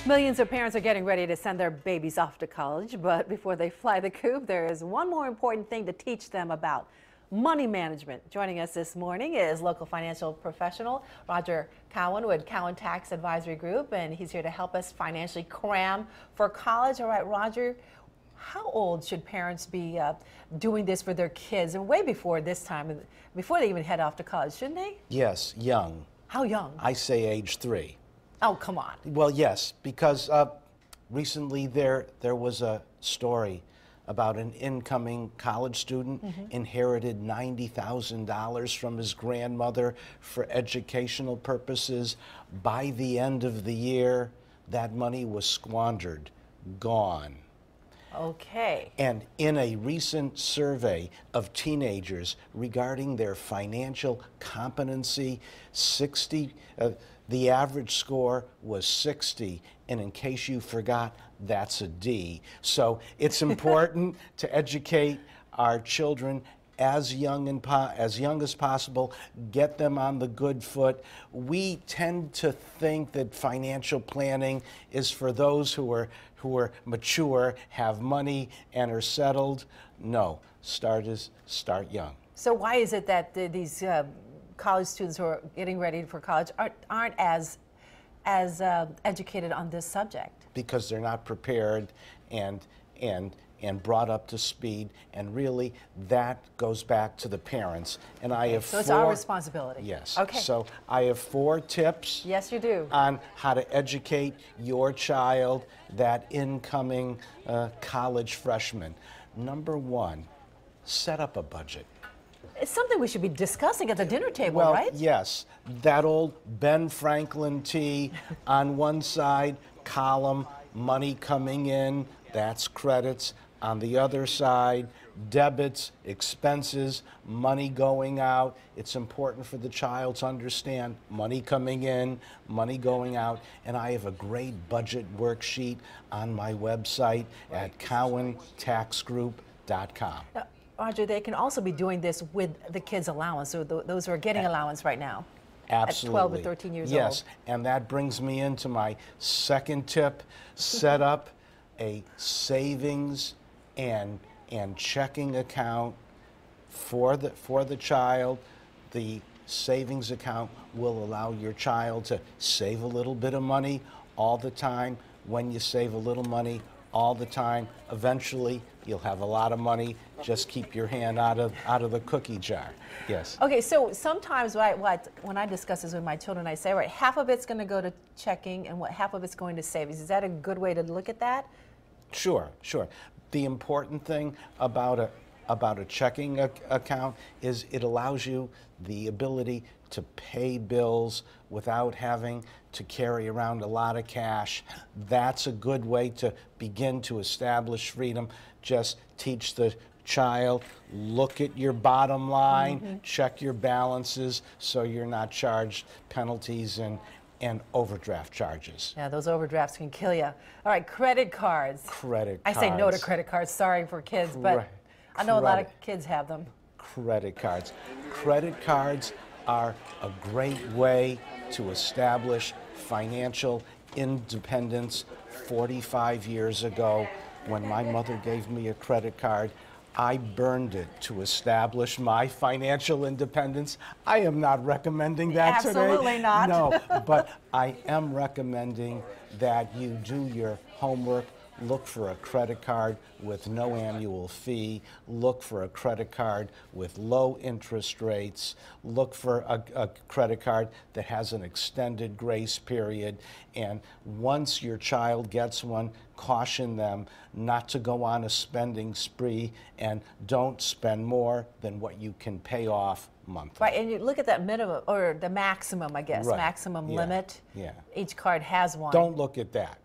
Millions of parents are getting ready to send their babies off to college, but before they fly the coop, there is one more important thing to teach them about: money management. Joining us this morning is local financial professional Roger Cowen with Cowen Tax Advisory Group, and he's here to help us financially cram for college. All right, Roger, how old should parents be doing this for their kids? And way before this time, before they even head off to college, shouldn't they? Yes, young. How young? I say age 3. Oh, come on. Well, yes, because recently there was a story about an incoming college student inherited $90,000 from his grandmother for educational purposes. By the end of the year, that money was squandered, gone. Okay. And in a recent survey of teenagers regarding their financial competency, the average score was 60, and in case you forgot, that's a D. So it's important to educate our children as young as possible, get them on the good foot. We tend to think that financial planning is for those who are mature, have money, and are settled. No, start young. So why is it that these college students who are getting ready for college aren't as educated on this subject? Because they're not prepared and brought up to speed, and really that goes back to the parents. And I have so it's our responsibility. Yes. Okay. So I have 4 tips. Yes, you do. On how to educate your child, that incoming college freshman. Number 1, set up a budget. It's something we should be discussing at the dinner table, Well, right? yes. That old Ben Franklin T on one side, column, money coming in, that's credits. On the other side, debits, expenses, money going out. It's important for the child to understand money coming in, money going out. And I have a great budget worksheet on my website at cowentaxgroup.com. Roger, they can also be doing this with the kids' allowance, so those who are getting allowance right now. Absolutely. At 12 or 13 years old. Yes, and that brings me into my second tip: set up a savings and checking account for the child. The savings account will allow your child to save a little bit of money all the time. When you save a little money all the time, eventually you'll have a lot of money. Just keep your hand out of the cookie jar. Yes. Okay, so sometimes when I discuss this with my children, I say, all right, half of it's going to go to checking and half of it's going to savings. Is that a good way to look at that? Sure, sure. The important thing about a checking account is it allows you the ability to pay bills without having to carry around a lot of cash. That's a good way to begin to establish freedom. Just teach the child, look at your bottom line, check your balances so you're not charged penalties and overdraft charges. Yeah, those overdrafts can kill you. All right, credit cards. Credit cards. I say no to credit cards, sorry for kids, but I know a lot of kids have them. Credit cards. Credit cards are a great way to establish financial independence. 45 years ago, when my mother gave me a credit card, I burned it to establish my financial independence. I am not recommending that today. Absolutely not. No, but I am recommending that you do your homework. Look for a credit card with no annual fee. Look for a credit card with low interest rates. Look for a credit card that has an extended grace period. And once your child gets one, caution them not to go on a spending spree, and don't spend more than what you can pay off monthly. Right, and you look at that minimum, or the maximum, I guess, Right. maximum limit. Yeah. Each card has one. Don't look at that.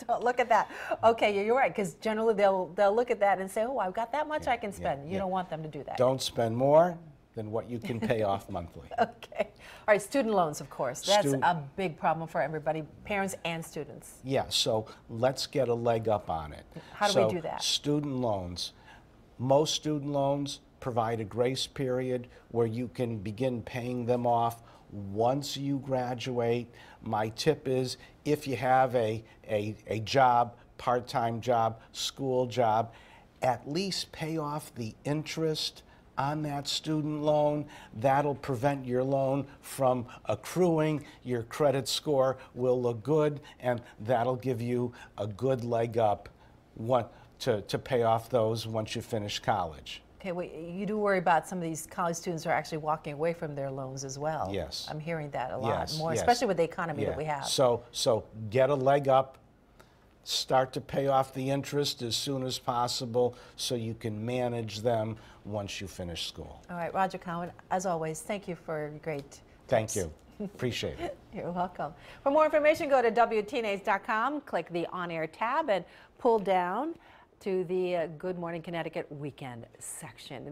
Don't look at that. Okay, you're right, because generally they'll look at that and say, oh, I've got that much I can spend. You don't want them to do that. Don't spend more than what you can pay off monthly. Okay. All right, student loans, of course. That's a big problem for everybody, parents and students. Yeah, so let's get a leg up on it. How do we do that? Student loans. Most student loans provide a grace period where you can begin paying them off once you graduate. My tip is, if you have a job, part-time job, school job, at least pay off the interest on that student loan. That'll prevent your loan from accruing. Your credit score will look good, and that'll give you a good leg up to pay off those once you finish college. Okay, well, you do worry about some of these college students are actually walking away from their loans as well. Yes. I'm hearing that a lot more, yes. especially with the economy that we have. So get a leg up. Start to pay off the interest as soon as possible so you can manage them once you finish school. All right, Roger Cowen, as always, thank you for great tips. Thank you. Appreciate it. You're welcome. For more information, go to WTNAs.com, click the On-Air tab, and pull down to the Good Morning Connecticut weekend section.